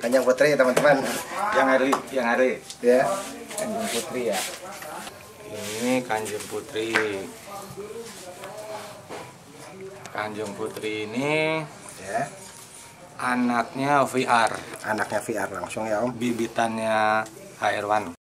Kanjeng Putri teman-teman. Yang hari. Ya. Kanjeng Putri ya. Ini Kanjeng Putri. Kanjeng Putri ini Ya. Anaknya VR. Anaknya VR langsung ya Om. Bibitannya HR1.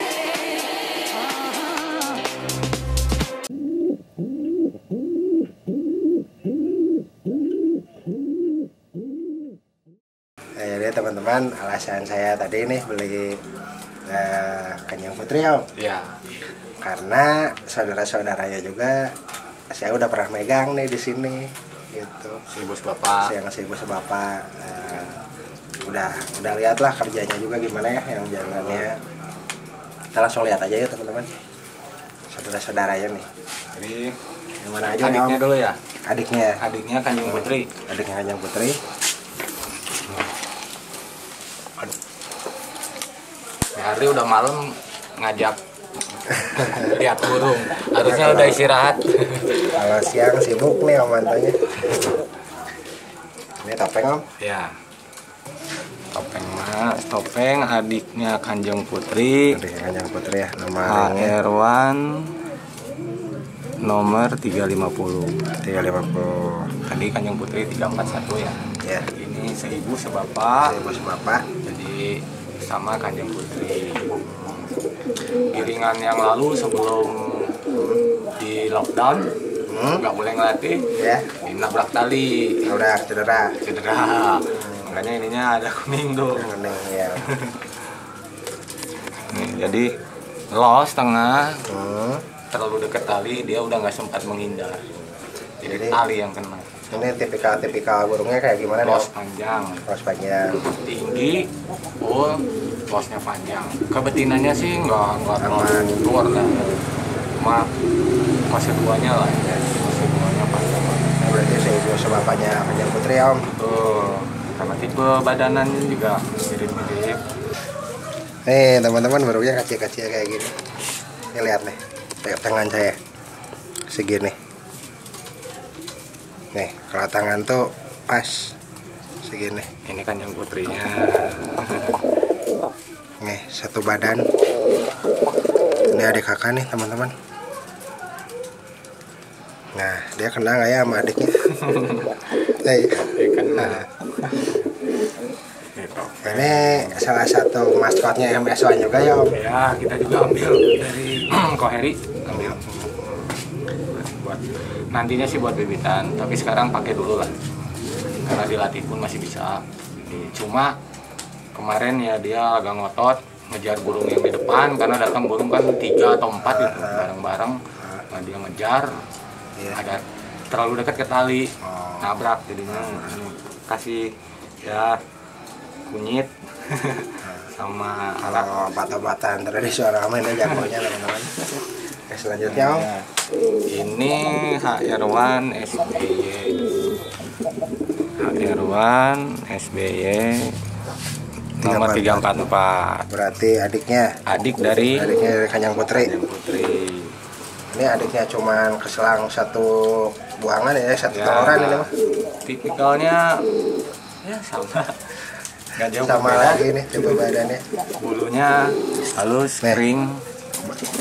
Jadi teman-teman, alasan saya tadi nih beli Kanjeng Putri Om. Ya. Karena saudara-saudaranya juga saya udah pernah megang nih di sini gitu. Si bos bapak. Saya ngasih bos bapak. Udah lihatlah kerjanya juga gimana ya yang jalannya. Kita langsung lihat aja ya teman-teman. Saudara-saudaranya nih. Jadi yang mana aja adiknya Om? dulu ya. Adiknya Kanjeng Putri. Adiknya Kanjeng Putri. Aduh. Hari udah malam ngajak lihat burung. Harusnya udah istirahat. Kalau siang sibuk nih Om mantannya. Ini topeng Om. Ya. Topeng adiknya Kanjeng Putri. Adiknya Kanjeng Putri ya. Nama HR1 nomor 350. 350. Tadi Kanjeng Putri 341 ya. Ya. Ini seibu sebapak. Bos bapak. Jadi sama Kanjeng Putri. Giringan yang lalu sebelum di lockdown nggak boleh ngelatih, Ya. dinabrak tali, Udah cedera. makanya ininya ada kuning tuh. Kuning ya. Nih, jadi los tengah Hmm. terlalu dekat tali, dia udah nggak sempat menghindar, jadi Jadi- tali yang kena. Ini tipikal burungnya kayak gimana nih Los Om? panjang, Los panjang. tinggi, losnya panjang. Kebetinannya sih nggak terlalu keluar lah, cuma fase duanya lah, fase duanya panjang banget. Nah, berarti saya ibu sebapaknya Kanjeng Putri Om. Tuh, karena tipe badanannya juga mirip-mirip. Nih teman-teman, burungnya kecil-kecil kayak gini. Ini lihat nih, kayak tangan saya segini. Nih, kalau tangan tuh pas segini. Ini Kanjeng Putrinya. Nih, satu badan. Ini adik kakak nih teman-teman. Nah, dia kena nggak ya sama adiknya? Kena. Gitu. Ini salah satu maskotnya MSO juga ya Om. Ya, kita juga ambil dari Koheri, ambil buat nantinya sih buat bibitan, tapi sekarang pakai dulu lah, karena dilatih pun masih bisa. Cuma kemarin ya dia agak ngotot ngejar burung yang di depan, karena datang burung kan 3 atau 4 gitu bareng-bareng. Nah, dia ngejar, ada terlalu dekat ke tali, nabrak, jadinya kasih ya kunyit sama alat Obat-obatan tradisional ini jagonya teman-teman. Oke, selanjutnya Om. ini HR1 SBY. HR1 SBY nomor 344. Berarti adiknya Dari Kanjeng Putri. Kanjeng Putri. Ini adiknya cuman keselang satu buangan ya, satu Ya, teloran ini mah. tipikalnya ya sama. Nggak jauh Sama berbeda. lagi nih coba badannya. Bulunya halus, Nih. kering.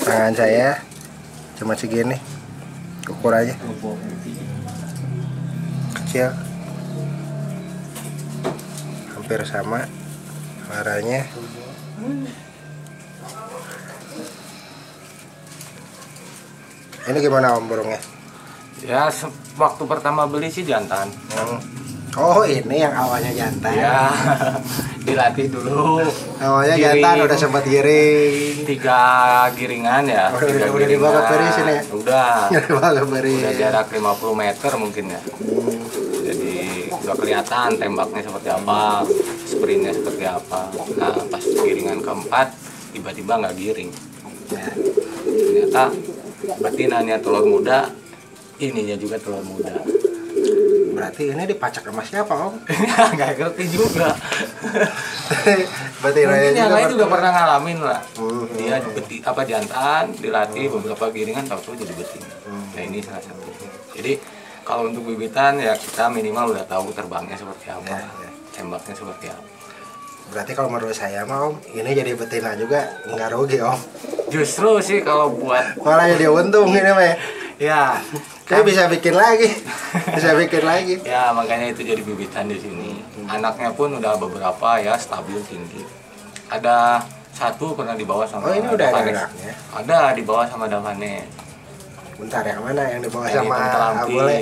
Tangan saya cuma segini ukurannya, kecil, hampir sama warnanya. Ini gimana Om burungnya? Ya, waktu pertama beli sih jantan. Oh, ini yang awalnya jantan. Ya, dilatih dulu. Awalnya Giring. jantan udah sempat giring. 3 giringan ya. Oh, 3 udah dibawa ke peri sini ya? Udah. Dibawa ke peri. Udah jarak 50 meter mungkin ya. Jadi udah kelihatan tembaknya seperti apa, sprintnya seperti apa. Nah, pas giringan keempat tiba-tiba nggak giring. Ya. Ternyata betinanya telur muda, ininya juga telur muda. Berarti ini dipacak sama siapa Om? Nggak ngerti juga. Berarti Mungkin yang lain juga pernah ngalamin lah. Hmm. Dia jantan, dilatih beberapa giringan, tahu-tahu jadi betina. Nah, ini salah satunya. Jadi kalau untuk bibitan ya kita minimal udah tahu terbangnya seperti apa, Ya. tembaknya seperti apa. Berarti kalau menurut saya mah Om, ini jadi betina juga nggak rugi Om. Justru sih kalau buat Malah jadi untung ini mah. ya Kayak bisa bikin lagi, bisa bikin lagi. ya makanya itu jadi bibitan di sini. Anaknya pun udah beberapa ya stabil tinggi. Ada satu pernah dibawa sama Oh ini udah ada Davanes. anaknya. Ada dibawa sama Davanes. Bentar yang mana yang dibawa Yang sama hitam telampik. Abole?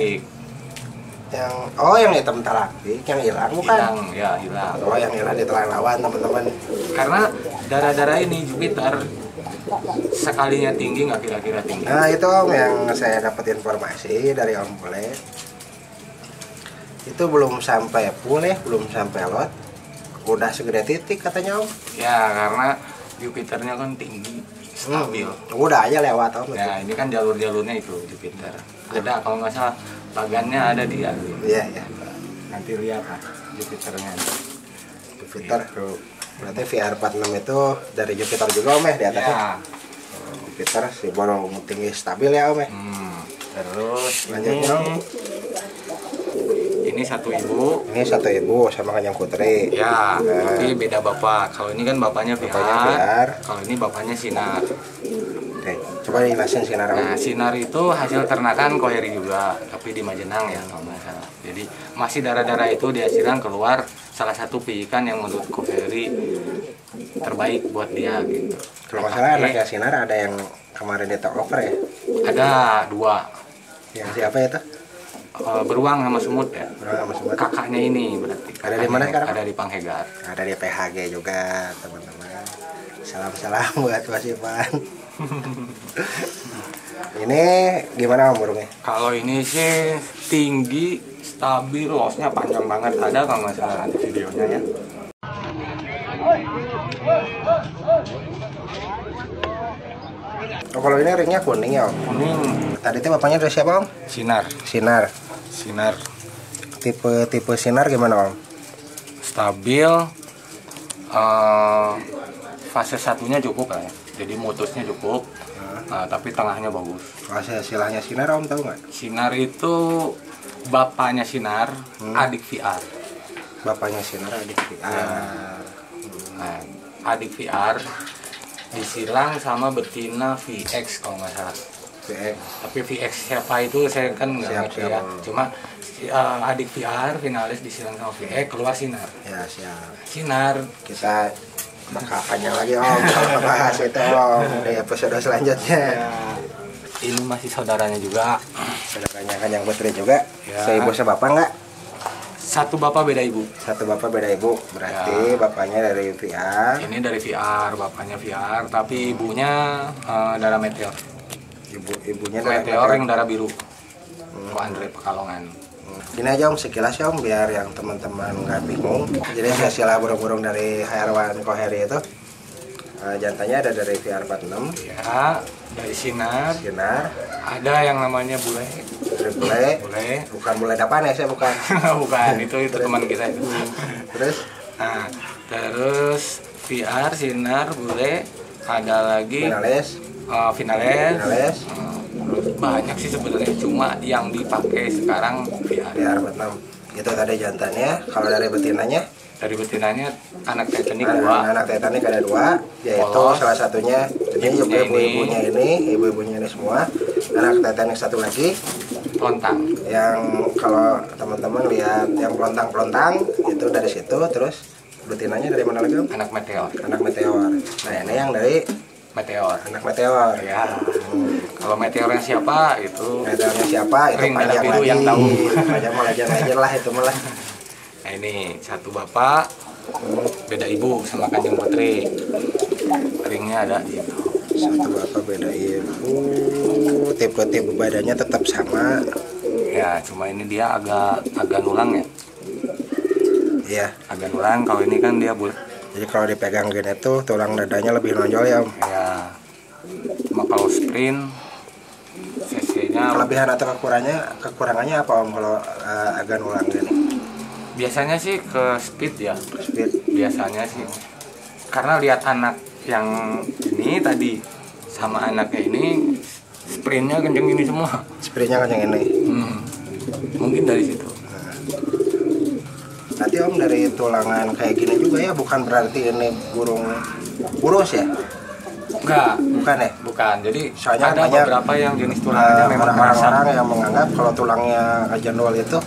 Yang hitam telampik, yang hilang bukan? Hilang, ya hilang. Oh yang hilang ditelan lawan teman-teman. Karena darah-darah ini Jupiter sekalinya tinggi nggak kira-kira tinggi. Nah itu Om yang saya dapat informasi dari Om Bule. Itu belum sampai pulih, belum sampai lot, udah segede titik katanya Om. Ya karena Jupiternya kan tinggi, stabil. Udah aja lewat Om. Ya ini kan jalur-jalurnya itu Jupiter. Ada kalau nggak salah bagannya ada dia. Iya iya. Nanti lihat lah Jupiternya. Jupiter. Gitu. Berarti VR46 itu dari Jupiter juga Om ya di atasnya. Ya. Jupiter si borong tinggi stabil ya Om ya. Terus Lanjutnya Om. ini satu ibu. Ini satu ibu sama Kanyang Putri. Ya, tapi beda bapak. Kalau ini kan bapaknya Bapaknya VR. VR. Kalau ini bapaknya Sinar. Oke, coba dijelasin sinar Om. Nah, Sinar itu hasil ternakan Koheri juga, tapi di Majenang ya kalau nggak salah. Jadi masih darah-darah itu dihasilkan keluar salah satu piikan yang menurut Koheri terbaik buat dia gitu. Kalau nggak salah anaknya sinar ada yang kemarin di talk over ya. Ada dua, Yang siapa itu? beruang sama semut ya. Beruang sama semut. Kakaknya ini berarti. Ada di mana sekarang? Ada di Panghegar. Ada di PHG juga teman-teman. Salam-salam buat Mas Ivan. Ini gimana Om burungnya? Kalau ini sih tinggi, stabil, losnya panjang banget. Ada kalau nggak salah nanti videonya ya. Oh, kalau ini ringnya kuning ya Om. Kuning, Tadi itu bapaknya dari siapa Om? sinar, Sinar. sinar, Tipe sinar gimana Om? stabil. Fase satunya cukup lah ya. Jadi mutusnya cukup. Tapi tengahnya bagus. Hasil silahnya sinar Om tahu nggak? Sinar itu bapaknya Sinar, adik VR. Bapaknya sinar adik. Nah, adik VR disilang sama betina VX kalau nggak salah. VX. Tapi VX siapa itu saya kan nggak Siap, ngerti siap. ya. Cuma adik VR finalis disilang sama VX keluar Sinar. Ya siap. Sinar Kita bakal panjang lagi Om kalau bahas itu Om di episode selanjutnya. ini masih saudaranya juga. Saudaranya Kanyang Putri juga. Ya. Seibu sebapak nggak? Satu bapak beda ibu. Satu bapak beda ibu. Berarti bapaknya dari VR. Ini dari VR, bapaknya VR, tapi ibunya darah meteor. Ibunya dari Meteor yang darah biru. Ko Andre Pekalongan. Ini aja Om sekilas ya Om biar yang teman-teman nggak bingung. Jadi silsilah burung-burung dari Hairwan Koheri itu jantannya ada dari VR46, Ya, dari Sinar. Sinar, Ada yang namanya bule. dari Bule, Bule. bukan Bule Dapan ya saya bukan. Bukan, itu teman kita itu. Terus Nah, terus VR, Sinar, bule, ada lagi finalis, Finales. finalis, Banyak sih sebenarnya, cuma yang dipakai sekarang VR. VR46. Itu tadi jantannya. Kalau dari betinanya, Dari betinanya anak Titanic anak Titanic ada dua, yaitu Polos. salah satunya ini Ibunya ibu-ibunya ini semua. Anak Titanic satu lagi lontang. yang kalau teman-teman lihat yang pelontang-pelontang itu dari situ. Terus betinanya dari mana lagi Om? Anak meteor. Anak meteor. Nah ini yang dari Meteor. anak meteor. Ya. Kalau meteornya siapa itu? Meteornya siapa? Itu Ring darah panjang biru lagi. yang tahu. Panjang mah legend lah itu malah. Nah ini satu bapak, beda ibu sama Kanjeng Putri. Ringnya ada di itu. Satu bapak beda ibu. Tipe-tipe badannya tetap sama. Ya, cuma ini dia agak nulang ya. Iya. Agak nulang. Kalau ini kan dia bulat. Jadi kalau dipegang gini tuh tulang dadanya lebih nonjol ya Om. Ya. Cuma kalau sprint cc-nya Kelebihan atau kekurangannya apa Om kalau agak nulang gini? biasanya sih ke speed ya. Speed. Biasanya sih. Karena lihat anak yang ini tadi sama anaknya ini sprintnya kenceng ini semua. Speednya kan yang ini. Mungkin dari situ. Berarti Om dari tulangan kayak gini juga ya, bukan berarti ini burung kurus ya? Enggak, Bukan ya? bukan. Jadi Soalnya ada banyak, beberapa yang jenis tulangnya memang kerasa. orang-orang yang menganggap kalau tulangnya jadwal itu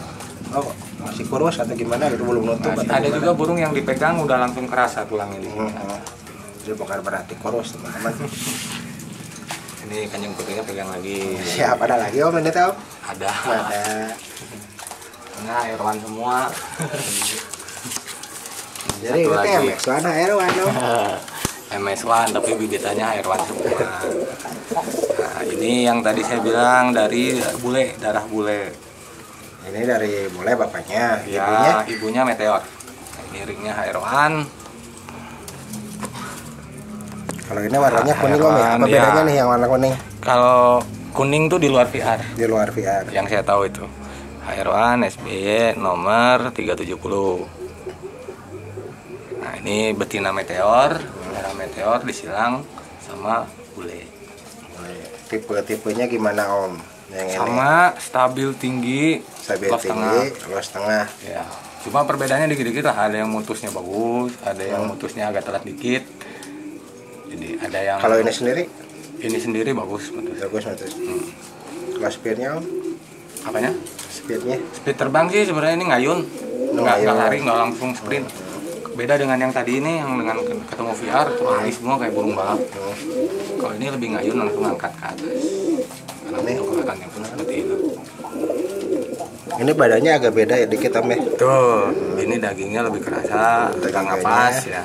oh masih kurus atau gimana gitu, belum nutup. Nah, atau ada gimana. juga burung yang dipegang udah langsung kerasa tulangnya di sini. Jadi bukan berarti kurus teman-teman. Ini kanjeng putihnya pegang lagi. Siapa ada lagi Om ini teh Om? Ada. Ada. Nah, airwan semua. Jadi Satu itu lagi. MX1 airwan Om. MS1 tapi bibitannya airwan semua. Nah, ini yang tadi saya bilang dari bule, darah bule. Ini dari bule bapaknya, ibunya. Ya, ibunya meteor. Ini ringnya airwan. Kalau ini warnanya kuning Om ya? Apa Airwan, bedanya ya. nih yang warna kuning? Kalau kuning tuh di luar VR. Di luar VR. Yang saya tahu itu HR1 SBY nomor 370. Nah, ini betina meteor, merah meteor disilang sama bule. Tipe-tipenya gimana Om? Yang Sama stabil tinggi, stabil los tinggi, los tengah. Ya. Cuma perbedaannya dikit-dikit lah, ada yang mutusnya bagus, ada yang mutusnya agak telat dikit. Jadi ada yang Kalau ini sendiri bagus mutus. bagus mutus. Kalau speednya Om? Apanya? Speednya? Speed terbang sih sebenarnya ini ngayun. Nggak ngayun. lari, nggak langsung sprint. Beda dengan yang tadi ini, yang dengan ketemu VR tuh lari semua kayak burung balap. Kalau ini lebih ngayun, langsung angkat ke atas. Karena Ini? untuk kelihatannya pun seperti itu. Ini badannya agak beda ya dikit Om ya? Tuh, ini dagingnya lebih kerasa, agak Dagingnya. ngapas ya.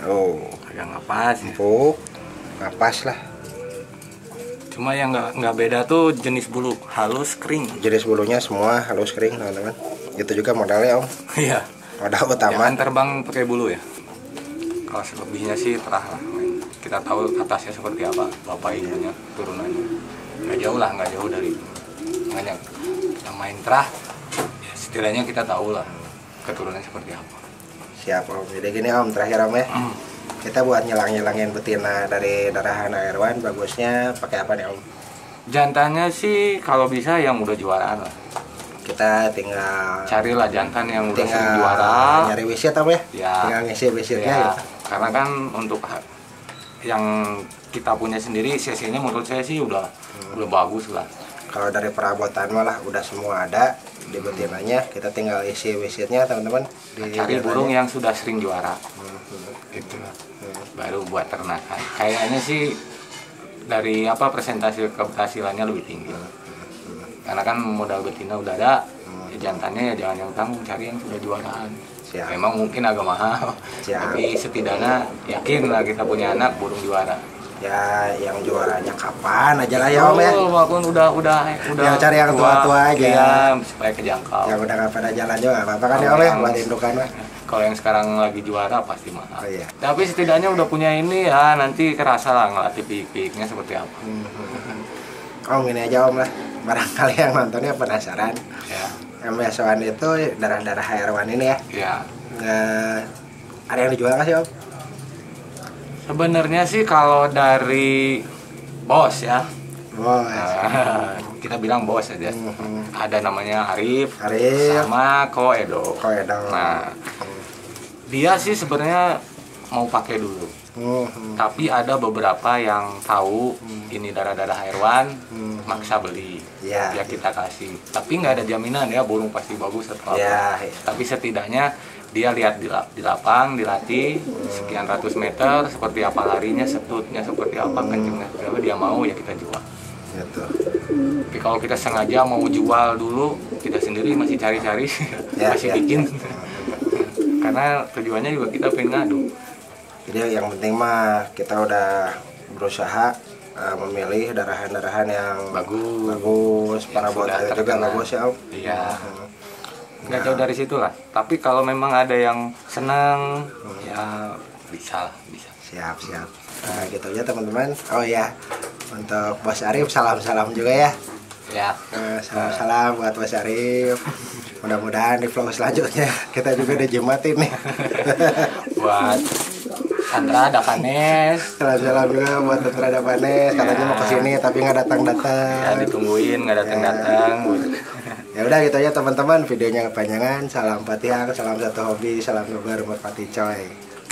Oh, Agak ngapas ya. empuk, napas lah. Cuma yang nggak beda tuh jenis bulu, halus, kering. Jenis bulunya semua halus kering teman-teman. Itu juga modalnya Om. Iya. Modal utama. Jangan terbang pakai bulu ya. Kalau selebihnya sih terah lah. Kita tahu atasnya seperti apa, bapak ibunya, turunannya. Nggak jauh lah, nggak jauh dari itu. Makanya kita main terah, ya setidaknya kita tahu lah keturunannya seperti apa. Siap Om. Jadi gini Om, terakhir Om ya. Kita buat nyelang-nyelangin betina dari darahan airwan, bagusnya pakai apa nih Om? Jantannya sih kalau bisa yang udah juaraan lah. Kita tinggal Carilah jantan yang udah sering tinggal juara. nyari wisit Om ya? Ya. Tinggal ngisi wisitnya Ya, gitu. karena kan untuk yang kita punya sendiri CC-nya menurut saya sih udah bagus lah. Kalau dari perabotan malah udah semua ada di betinanya, kita tinggal isi wisitnya teman-teman. Di Cari jantannya. burung yang sudah sering juara. Gitu. Baru buat ternakan. Kayaknya sih dari apa presentasi keberhasilannya lebih tinggi. Karena kan modal betina udah ada, ya jantannya ya jangan yang tanggung, cari yang sudah juaraan. Siap. Memang mungkin agak mahal, Siap. tapi setidaknya yakin lah kita punya anak burung juara. Ya yang juaranya kapan aja lah ya Om ya. Oh, walaupun udah Ya, cari yang tua-tua aja. ya, supaya kejangkau. Yang udah gak pada jalan juga gak apa-apa kan ya Om ya, buat indukan mah. Kalau yang sekarang lagi juara pasti mahal. Oh, iya. Tapi setidaknya udah punya ini ya, nanti kerasa lah ngelatih pik-piknya seperti apa. Om ini aja Om lah, barangkali yang nontonnya penasaran. Ya, MS1 itu darah-darah airwan ini ya. ya. Ada yang dijual nggak sih Om? Sebenarnya sih kalau dari bos ya, Bos. kita bilang bos aja. Ada namanya Arif, Arif. sama Ko Edo. Ko Edo. Nah, dia sih sebenarnya mau pakai dulu. Tapi ada beberapa yang tahu ini darah-darah airwan, maksa beli. Ya. Ya kita kasih. Tapi nggak ada jaminan ya burung pasti bagus atau apa. Ya. Tapi setidaknya dia lihat di lapang, dilatih sekian ratus meter, seperti apa larinya, setutnya seperti apa, kencengnya. Kalau dia mau ya kita jual. Gitu. Tapi kalau kita sengaja mau jual dulu, kita sendiri masih cari-cari, Ya, masih ya. bikin. Karena tujuannya juga kita pengen ngadu. Jadi yang penting mah kita udah berusaha memilih darahan-darahan yang bagus, para buat sudah juga terkenal. bagus ya Om. Iya. Nggak jauh dari situ lah. Tapi kalau memang ada yang senang, ya bisa lah, bisa. Siap. Nah gitu aja teman-teman. Oh ya, untuk Bos Arif salam-salam juga ya. Ya. Salam-salam buat Bos Arif. Mudah-mudahan di vlog selanjutnya kita juga dijematin nih. Buat Sandra Davanes. Salam juga buat Tetra Davanes, katanya mau kesini tapi nggak datang-datang. Ya ditungguin nggak datang-datang. Ya udah gitu aja teman-teman, videonya kepanjangan. Salam Patiang, salam satu hobi, salam nobar buat Pati Coy.